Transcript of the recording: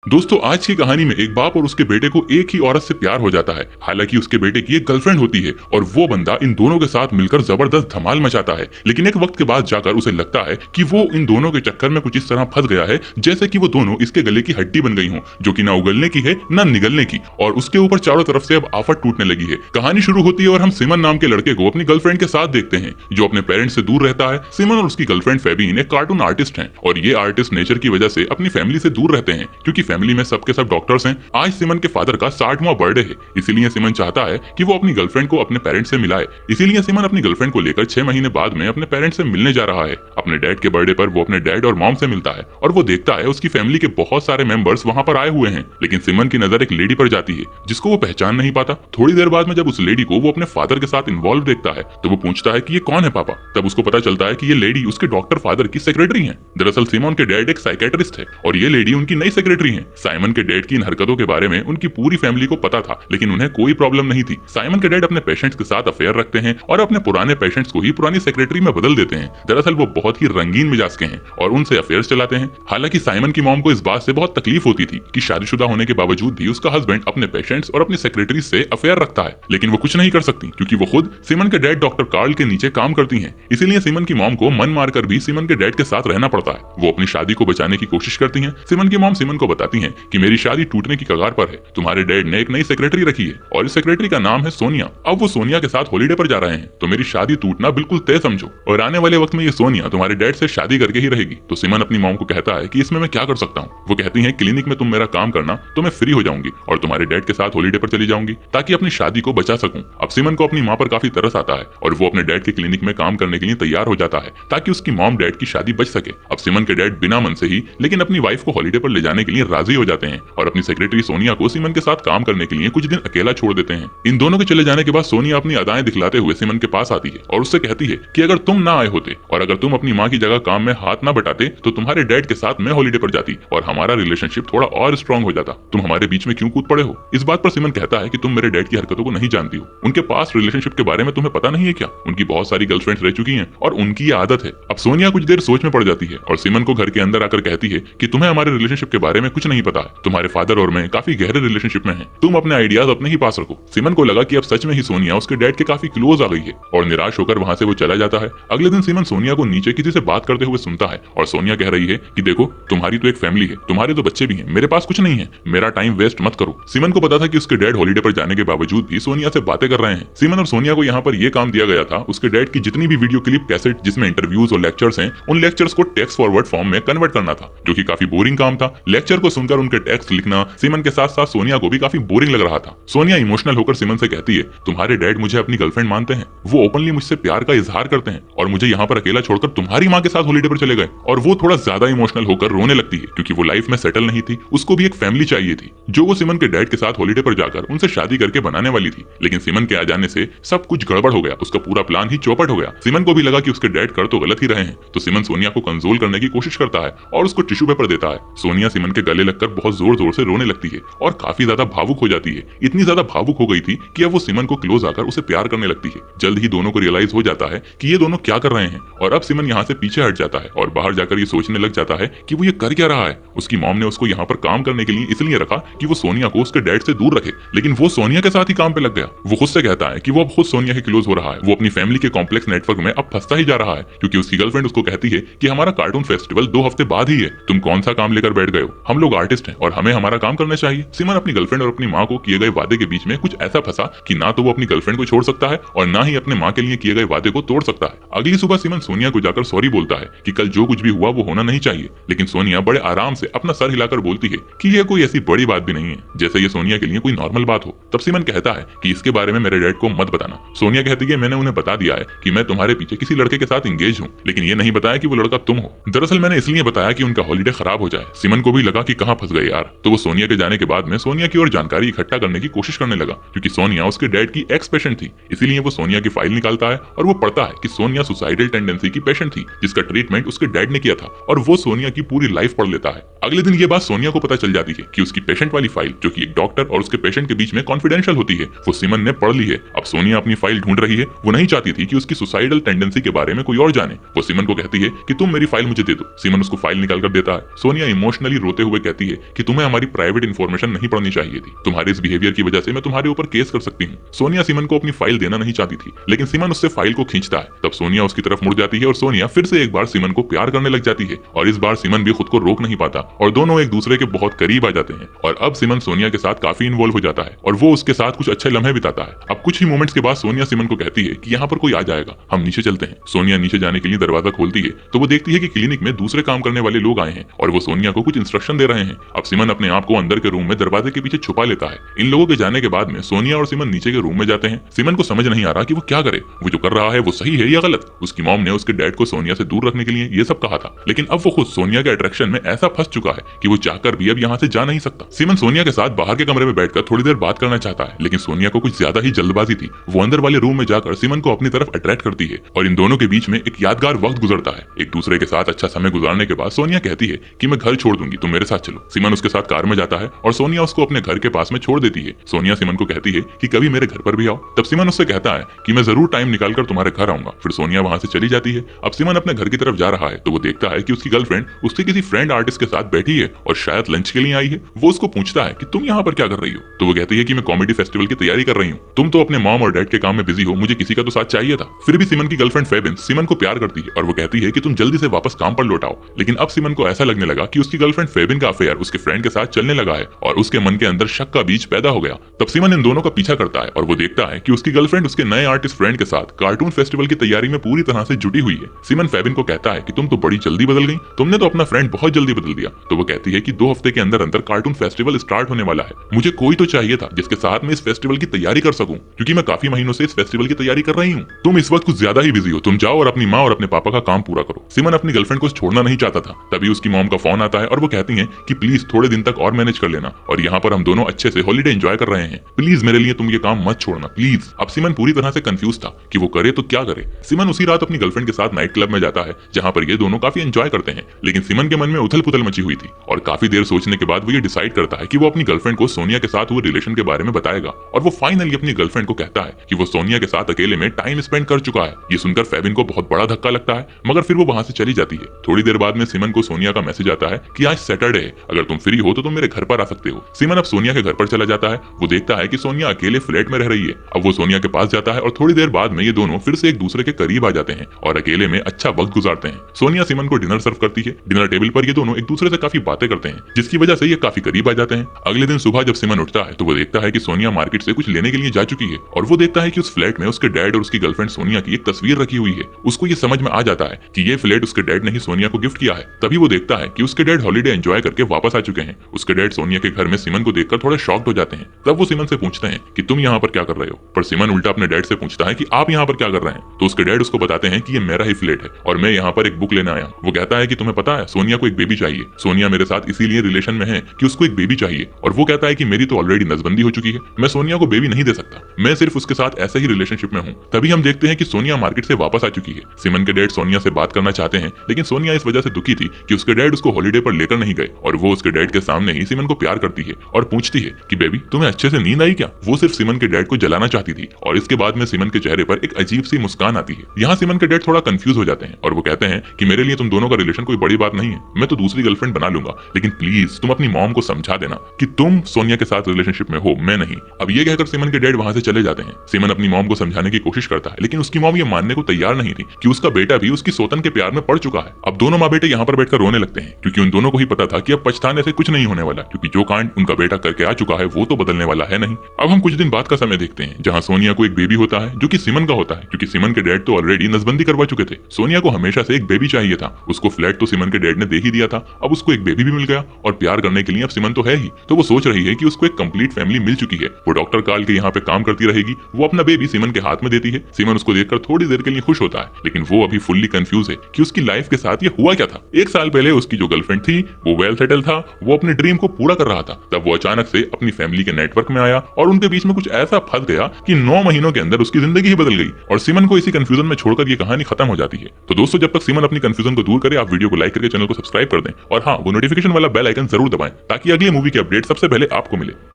दोस्तों, आज की कहानी में एक बाप और उसके बेटे को एक ही औरत से प्यार हो जाता है। हालांकि उसके बेटे की एक गर्लफ्रेंड होती है और वो बंदा इन दोनों के साथ मिलकर जबरदस्त धमाल मचाता है। लेकिन एक वक्त के बाद जाकर उसे लगता है कि वो इन दोनों के चक्कर में कुछ इस तरह फंस गया है जैसे कि वो दोनों इसके गले की हड्डी बन गई हों, जो कि ना उगलने की है ना निगलने की, और उसके ऊपर चारों तरफ से अब आफत टूटने लगी है। कहानी शुरू होती है और हम सिमन नाम के लड़के को अपनी गर्लफ्रेंड के साथ देखते हैं, जो अपने पेरेंट्स से दूर रहता है। सिमन और उसकी गर्लफ्रेंड फेबीन एक कार्टून आर्टिस्ट हैं और ये आर्टिस्ट नेचर की वजह से अपनी फैमिली से दूर रहते हैं, क्योंकि फैमिली में सबके सब डॉक्टर्स हैं। आज सिमन के फादर का 60वां बर्थडे है, इसीलिए सिमन चाहता है कि वो अपनी गर्लफ्रेंड को अपने पेरेंट्स से मिलाए। इसीलिए सिमन अपनी गर्लफ्रेंड को लेकर 6 महीने बाद में अपने पेरेंट्स से मिलने जा रहा है। अपने डैड के बर्थडे पर वो अपने डैड और मॉम से मिलता है और वो देखता है उसकी फैमिली के बहुत सारे मेंबर्स वहां पर आए हुए हैं। लेकिन सिमन की नजर एक लेडी पर जाती है जिसको वो पहचान नहीं पाता। थोड़ी देर बाद में जब उस लेडी को वो अपने फादर के साथ इन्वॉल्व देखता है तो वो पूछता है कि ये कौन है पापा। तब उसको पता चलता है कि ये लेडी उसके डॉक्टर फादर की सेक्रेटरी है। दरअसल सिमन के डैड एक साइकेट्रिस्ट है और ये लेडी उनकी नई सेक्रेटरी है। साइमन के डैड की इन हरकतों के बारे में उनकी पूरी फैमिली को पता था, लेकिन उन्हें कोई प्रॉब्लम नहीं थी। साइमन के डैड अपने पेशेंट्स के साथ अफेयर रखते हैं और अपने पुराने पेशेंट्स को ही पुरानी सेक्रेटरी में बदल देते हैं। दरअसल वो बहुत ही रंगीन मिजाज के हैं और उनसे अफेयर्स चलाते हैं। हालांकि साइमन की मॉम को इस बात से बहुत तकलीफ होती थी कि शादीशुदा होने के बावजूद भी उसका हस्बैंड अपने पेशेंट्स और अपनी सेक्रेटरी से अफेयर रखता है, लेकिन वो कुछ नहीं कर सकती क्योंकि वो खुद सिमन के डैड डॉक्टर कार्ल के नीचे काम करती हैं। इसीलिए सिमन की मॉम को मन मारकर भी सिमन के डैड के साथ रहना पड़ता है। वो अपनी शादी को बचाने की कोशिश करती हैं। सिमन की मॉम सिमन को बताती हैं कि मेरी शादी टूटने की कगार पर है, तुम्हारे डैड ने एक नई सेक्रेटरी रखी है और इस सेक्रेटरी का नाम है सोनिया। अब वो सोनिया के साथ हॉलीडे पर जा रहे हैं, तो मेरी शादी टूटना बिल्कुल तय समझो और आने वाले वक्त में ये सोनिया तुम्हारे डैड से शादी करके ही रहेगी। तो सिमन अपनी मॉम को कहता है कि इसमें मैं क्या कर सकता हूँ। वो कहती है क्लिनिक में तुम मेरा काम करना तो मैं फ्री हो जाऊंगी और तुम्हारे डैड के साथ हॉलीडे पर चली जाऊंगी ताकि अपनी शादी को बचा सकूं। अब सिमन को अपनी माँ पर काफी तरस आता है और वो अपने डैड के क्लिनिक में काम करने के लिए तैयार हो जाता है ताकि उसकी मॉम डैड की शादी बच सके। अब सिमन के डैड बिना मन से ही लेकिन अपनी वाइफ को हॉलीडे पर ले जाने के लिए राजी हो जाते हैं और अपनी सेक्रेटरी सोनिया को सिमन के साथ काम करने के लिए कुछ दिन अकेला छोड़ देते हैं। इन दोनों के चले जाने के बाद सोनिया अपनी अदाएं दिखलाते हुए सिमन के पास आती है और उससे कहती है कि अगर तुम ना आए होते और अगर तुम अपनी माँ की जगह काम में हाथ ना बटाते तो तुम्हारे डैड के साथ मैं हॉलीडे पर जाती और हमारा रिलेशनशिप थोड़ा और स्ट्रॉन्ग हो जाता। तुम हमारे बीच में क्यों कूद पड़े हो। इस बात पर सिमन कहता है कि तुम मेरे डैड की हरकतों को नहीं जानती हो, उनके पास रिलेशनशिप के बारे में तुम्हें पता नहीं है क्या। उनकी बहुत सारी गर्लफ्रेंड्स रह चुकी हैं और उनकी ये आदत है। अब सोनिया कुछ देर सोच में पड़ जाती है और सिमन को घर के अंदर आकर कहती है कि तुम्हें हमारे रिलेशनशिप के बारे में कुछ नहीं पता है। तुम्हारे फादर और मैं काफी गहरे रिलेशनशिप में हैं। तुम अपने आइडियाज अपने ही पास रखो। सिमन को लगा कि अब सच में ही सोनिया उसके डैड के काफी क्लोज आ गई है और निराश होकर वहां से वो चला जाता है। अगले दिन सिमन सोनिया को नीचे किसी से बात करते हुए सुनता है और सोनिया कह रही है कि देखो तुम्हारी तो एक फैमिली है, तुम्हारे तो बच्चे भी हैं, मेरे पास कुछ नहीं है, मेरा टाइम वेस्ट मत करो। सिमन को पता था कि उसके डैड हॉलीडे पर जाने के बावजूद भी सोनिया से बातें कर रहे हैं। सिमन और सोनिया को यहाँ पर यह काम दिया गया था उसके डैड की जितनी भी वीडियो क्लिप कैसेट जिसमें इंटरव्यूज और लेक्चर्स हैं उन लेक्चर्स को टेक्स्ट फॉरवर्ड फॉर्म में कन्वर्ट करना था, जो कि काफी बोरिंग काम था। लेक्चर को सुनकर उनके टेक्स्ट लिखना सिमन के साथ साथ सोनिया को भी काफी बोरिंग लग रहा था। सोनिया इमोशनल होकर सिमन से कहती है तुम्हारे डैड मुझे अपनी गर्लफ्रेंड मानते हैं, वो ओपनली मुझसे प्यार का इजहार करते हैं और मुझे यहाँ पर अकेला छोड़कर तुम्हारी माँ के साथ हॉलीडे पर चले गए। और वो थोड़ा ज्यादा इमोशनल होकर रोने लगती है क्योंकि वो लाइफ में सेटल नहीं थी, उसको भी एक फैमिली चाहिए थी जो वो सिमन के डैड के साथ हॉलीडे पर जाकर उनसे शादी करके बनाने वाली थी। लेकिन सिमन के आ जाने से सब कुछ गड़बड़ हो गया, उसका पूरा प्लान ही चौपट हो गया। सिमन को भी लगा कि उसके डैड कर तो गलत ही रहे हैं, तो सिमन सोनिया को कंसोल करने की कोशिश करता है और उसको टिश्यू पेपर देता है। सोनिया सिमन के गले लगकर बहुत जोर जोर से रोने लगती है और काफी ज्यादा भावुक हो जाती है। इतनी ज्यादा भावुक हो गई थी कि अब वो सिमन को क्लोज आकर उसे प्यार करने लगती है। जल्द ही दोनों को रियलाइज हो जाता है कि ये दोनों क्या कर रहे हैं और अब सिमन यहाँ से पीछे हट जाता है और बाहर जाकर ये सोचने लग जाता है कि वो ये कर क्या रहा है। उसकी मॉम ने उसको यहाँ पर काम करने के लिए इसलिए रखा कि वो सोनिया को उसके डैड से दूर रखे, लेकिन वो सोनिया के साथ ही काम पे लग गया। वो खुद से कहता है कि वो अब खुद सोनिया के क्लोज हो रहा है। वो अपनी फैमिली के कॉम्प्लेक्स नेटवर्क में अब फंसता ही जा रहा है क्योंकि उसकी गर्लफ्रेंड उसको कहती है कि हमारा कार्टून फेस्टिवल 2 हफ्ते बाद ही है, तुम कौन सा काम लेकर बैठ गए हो, हम लोग आर्टिस्ट हैं और हमें हमारा काम करना चाहिए। सिमन अपनी गर्लफ्रेंड और अपनी माँ को किए गए वादे के बीच में कुछ ऐसा फंसा कि ना तो वो अपनी गर्लफ्रेंड को छोड़ सकता है और ना ही अपने माँ के लिए किए गए वादे को तोड़ सकता है। अगली सुबह सिमन सोनिया को जाकर सॉरी बोलता है कि कल जो कुछ भी हुआ वो होना नहीं चाहिए, लेकिन सोनिया बड़े आराम से अपना सर हिलाकर बोलती है कि ये कोई ऐसी बड़ी बात भी नहीं है, जैसे ये सोनिया के लिए कोई नॉर्मल बात हो। तब सिमन कहता है कि इसके बारे में मेरे डैड को मत बताना। सोनिया कहती है मैंने उन्हें बता दिया है कि मैं तुम्हारे पीछे किसी लड़के के साथ इंगेज हूँ, लेकिन ये नहीं बताया कि वो लड़का तुम हो। दरअसल मैंने इसलिए बताया कि उनका हॉलीडे खराब हो जाए। सिमन को भी लगा कि कहाँ फंस गए यार, तो वो सोनिया के जाने के बाद में सोनिया की और जानकारी इकट्ठा करने की कोशिश करने लगा क्योंकि सोनिया उसके डैड की एक्स पेशेंट थी। इसीलिए वो सोनिया की फाइल निकालता है और वो पढ़ता है कि सोनिया सुसाइडल टेंडेंसी की पेशेंट थी जिसका ट्रीटमेंट उसके डैड ने किया था और वो सोनिया की पूरी लाइफ पढ़ लेता है। अगले दिन ये बात सोनिया को पता चल जाती है कि उसकी पेशेंट वाली फाइल, जो कि एक डॉक्टर और उसके पेशेंट के बीच में कॉन्फिडेंशियल होती है, वो सिमन ने पढ़ ली है। अब सोनिया अपनी फाइल ढूंढ रही है। वो नहीं चाहती थी कि उसकी सुसाइडल टेंडेंसी के बारे में कोई और जाने। वो सिमन को कहती है कि तुम मेरी फाइल मुझे दे दो। सिमन उसको फाइल निकाल कर देता है। सोनिया इमोशनली रोते हुए कहती कहती है कि तुम्हें हमारी प्राइवेट इन्फॉर्मेशन नहीं पढ़नी चाहिए थी, तुम्हारे इस बिहेवियर की वजह से मैं तुम्हारे ऊपर केस कर सकती हूँ। सोनिया सीमन को अपनी फाइल देना नहीं चाहती थी, लेकिन सीमन उससे फाइल को खींचता है। तब सोनिया उसकी तरफ मुड़ जाती है और सोनिया फिर से एक बार सीमन को प्यार करने लग जाती है और इस बार सीमन भी खुद को रोक नहीं पाता और दोनों एक दूसरे के बहुत करीब आ जाते हैं। और अब सीमन सोनिया के साथ काफी इन्वॉल्व हो जाता है और वो उसके साथ कुछ अच्छे लम्हे बिताता है। अब कुछ ही मोमेंट्स के बाद सोनिया सीमन को कहती है कि यहाँ पर कोई आ जाएगा, हम नीचे चलते हैं। सोनिया नीचे जाने के लिए दरवाजा खोलती है तो वो देखती है कि क्लिनिक में दूसरे काम करने वाले लोग आए हैं और वो सोनिया को कुछ इंस्ट्रक्शन दे रहे हैं। अब सीमन अपने आप को अंदर के रूम में दरवाजे के पीछे छुपा लेता है। इन लोगों के जाने के बाद में सोनिया और सीमन नीचे के रूम में जाते हैं। सीमन को समझ नहीं आ रहा कि वो क्या करे, वो जो कर रहा है वो सही है या गलत। उसकी मॉम ने उसके डैड को सोनिया से दूर रखने के लिए ये सब कहा था, लेकिन अब वो खुद सोनिया के अट्रैक्शन में ऐसा फंस चुका है कि वो चाहकर भी अब यहाँ से जा नहीं सकता। सीमन सोनिया के साथ बाहर के कमरे में बैठकर थोड़ी देर बात करना चाहता है, लेकिन सोनिया को कुछ ज्यादा ही जल्दबाजी थी। वो अंदर वाले रूम में जाकर सीमन को अपनी तरफ अट्रैक्ट करती है और इन दोनों के बीच में एक यादगार वक्त गुजरता है। एक दूसरे के साथ अच्छा समय गुजारने के बाद सोनिया कहती है कि मैं घर छोड़ दूंगी, तुम मेरे साथ चलो। सीमन उसके साथ कार में जाता है और सोनिया उसको अपने घर के पास में छोड़ देती है। सोनिया सीमन को कहती है कि कभी मेरे घर पर भी आओ। तब सीमन उससे कहता है कि मैं जरूर टाइम निकालकर तुम्हारे घर आऊंगा। फिर सोनिया वहां से चली जाती है। अब सीमन अपने घर की तरफ जा रहा है तो वो देखता है कि उसकी गर्लफ्रेंड उसके किसी फ्रेंड आर्टिस्ट के साथ बैठी है और शायद लंच के लिए आई है। वो उसको पूछता है कि तुम यहाँ पर क्या कर रही हो, तो वो कहती है कि मैं कॉमेडी फेस्टिवल की तैयारी कर रही हूँ, तुम तो अपने मॉम और डैड के काम में बिजी हो, मुझे किसी का तो साथ चाहिए था। फिर भी सीमन की गर्लफ्रेंड फेबिन सीमन को प्यार करती है और वो कहती है कि तुम जल्दी से वापस काम पर लौट आओ। लेकिन अब सीमन को ऐसा लगने लगा कि उसकी गर्लफ्रेंड फेबिन का अफेयर उसके फ्रेंड के साथ चलने लगा है और उसके मन के अंदर शक का बीज पैदा हो गया। तब सीमन इन दोनों का पीछा करता है और वो देखता है कि उसकी गर्लफ्रेंड उसके नए आर्टिस्ट फ्रेंड के साथ कार्टून फेस्टिवल की तैयारी में पूरी तरह से जुटी हुई है। सीमन फेबिन को कहता है कि तुम तो बड़ी जल्दी बदल गई, तुमने तो अपना फ्रेंड बहुत जल्दी बदल दिया। तो वो कहती है कि 2 हफ्ते के अंदर अंदर कार्टून फेस्टिवल स्टार्ट होने वाला है, मुझे कोई तो चाहिए था जिसके साथ मैं इस फेस्टिवल की तैयारी कर सकूं, क्योंकि मैं काफी महीनों से इस फेस्टिवल की तैयारी कर रही हूँ। तुम इस वक्त कुछ ज्यादा ही बिजी हो, तुम जाओ और अपनी माँ और अपने पापा का काम पूरा करो। सीमन अपनी गर्लफ्रेंड को छोड़ना नहीं चाहता था। तभी उसकी मॉम का फोन आता है और वो कहती है कि प्लीज थोड़े दिन तक और मैनेज कर लेना और यहाँ पर हम दोनों अच्छे से हॉलीडे एंजॉय कर रहे हैं, प्लीज मेरे लिए तुम ये काम मत छोड़ना प्लीज। अब सीमन पूरी तरह से कंफ्यूज था कि वो करे तो क्या करे। सीमन उसी रात अपनी गर्लफ्रेंड के साथ नाइट क्लब में जाता है जहाँ पर ये दोनों काफी एंजॉय करते हैं, लेकिन सीमन के मन में उथल पुथल मची हुई थी और काफी देर सोचने के बाद वो ये डिसाइड करता है कि वो अपनी गर्लफ्रेंड को सोनिया के साथ हुए रिलेशन के बारे में बताएगा और वो फाइनली अपनी गर्लफ्रेंड को कहता है कि वो सोनिया के साथ अकेले में टाइम स्पेंड कर चुका है। ये सुनकर फेबिन को बहुत बड़ा धक्का लगता है, मगर फिर वो वहां से चली जाती है। थोड़ी देर बाद में सीमन को सोनिया का मैसेज आता है कि आज सैटरडे है, अगर तुम फ्री हो तो तुम मेरे घर पर आ सकते हो। सीमन अब सोनिया के घर पर चला जाता है। वो देखता है कि सोनिया अकेले फ्लैट में रह रही है। अब वो सोनिया के पास जाता है और थोड़ी देर बाद में ये दोनों फिर से एक दूसरे के करीब आ जाते हैं और अकेले में अच्छा वक्त गुजारते हैं। सोनिया सीमन को डिनर सर्व करती है। डिनर टेबल पर ये दोनों एक दूसरे से काफी बातें करते हैं, जिसकी वजह से ये काफी करीब आ जाते हैं। अगले दिन सुबह जब सीमन उठता है तो वो देखता है कि सोनिया मार्केट से कुछ लेने के लिए जा चुकी है और वो देखता है कि उस फ्लैट में उसके डैड और उसकी गर्लफ्रेंड सोनिया की एक तस्वीर रखी हुई है। उसको ये समझ में आ जाता है कि ये फ्लैट उसके डैड ने ही सोनिया को गिफ्ट किया है। तभी वो देखता है कि उसके डैड हॉलीडे एंजॉय करके वापस आ चुके हैं। उसके डैड सोनिया के घर में सीमन को देखकर थोड़े शॉक्ड हो जाते हैं। तब वो सीमन से पूछते हैं कि तुम यहाँ पर क्या कर रहे हो, पर सीमन उल्टा अपने डैड से पूछता है कि आप यहाँ पर क्या कर रहे हैं। तो उसके डैड उसको बताते हैं कि ये मेरा ही फ्लैट है और मैं यहाँ पर एक बुक लेने आया। वो कहता है कि तुम्हें पता है सोनिया को एक बेबी चाहिए, सोनिया मेरे साथ इसीलिए रिलेशन में है कि उसको एक बेबी चाहिए। और वो कहता है कि मेरी तो ऑलरेडी नसबंदी हो चुकी है, मैं सोनिया को बेबी नहीं दे सकता, मैं सिर्फ उसके साथ ऐसे ही रिलेशनशिप में हूँ। तभी हम देखते हैं कि सोनिया मार्केट से वापस आ चुकी है। सीमन के डैड सोनिया से बात करना चाहते हैं, लेकिन सोनिया इस वजह से दुखी थी कि उसके डैड उसको हॉलीडे पर लेकर नहीं गए और वो उसके डैड के सामने ही सीमन को प्यार करती है और पूछती है कि बेबी तुम्हें अच्छे से नींद आई क्या। वो सिर्फ सीमन के डैड को जलाना चाहती थी और इसके बाद में सीमन के चेहरे पर एक अजीब सी मुस्कान आती है। यहाँ सीमन के डैड थोड़ा कंफ्यूज हो जाते हैं और वो कहते हैं कि मेरे लिए तुम दोनों का रिलेशन कोई बड़ी बात नहीं है, मैं तो दूसरी गर्लफ्रेंड बना लूंगा, लेकिन प्लीज तुम अपनी मॉम को समझा देना कि तुम सोनिया के साथ रिलेशनशिप में हो, मैं नहीं। अब ये कहकर सीमन के डैड वहां से चले जाते हैं। सीमन अपनी मॉम को समझाने की कोशिश करता है, लेकिन उसकी मॉम ये मानने को तैयार नहीं थी कि उसका बेटा भी उसकी सोतन के प्यार में पड़ चुका है। अब दोनों माँ बेटे यहाँ पर बैठकर रोने लगते हैं, क्योंकि उन दोनों को ही पता था कि अब पछताने से कुछ नहीं होने वाला, क्योंकि जो कांड उनका बेटा करके आ चुका है वो तो बदलने वाला है नहीं। अब हम कुछ दिन बाद का समय देखते हैं जहाँ सोनिया को एक बेबी होता है जो कि सीमन का होता है, क्योंकि सीमन के डैड तो ऑलरेडी नसबंदी करवा चुके थे। सोनिया को हमेशा से एक बेबी चाहिए था, उसको फ्लैट तो सीमन के डैड ने दे ही दिया था, अब उसको एक बेबी भी मिल गया और प्यार करने के लिए अब सीमन तो है ही। तो वो सोच रही है कि उसको एक कंप्लीट फैमिली मिल चुकी है, वो डॉक्टर कार्ल के यहाँ पे काम करती रहेगी। वो अपना बेबी सीमन के हाथ में देती है। सीमन उसको देखकर थोड़ी देर के लिए खुश होता है, लेकिन वो अभी फुल्ली कंफ्यूज है कि उसकी लाइफ के साथ ये हुआ क्या था। 1 साल पहले उसकी जो गर्लफ्रेंड थी वो वेल सेटल था, वो अपने ड्रीम को पूरा कर रहा था। तब वो अचानक से अपनी फैमिली के नेटवर्क में आया और उनके बीच में कुछ ऐसा फंस गया कि 9 महीनों के अंदर उसकी जिंदगी ही बदल गई और सीमन को इसी कंफ्यूजन में छोड़कर ये कहानी खत्म हो जाती है। तो दोस्तों, जब तक सीमन अपनी कंफ्यूजन को दूर करे, आप वीडियो को लाइक करके चैनल को सब्सक्राइब कर दें और हाँ, वो नोटिफिकेशन वाला बेल आइकन जरूर दबाएं ताकि अगली मूवी की अपडेट सबसे पहले आपको मिले।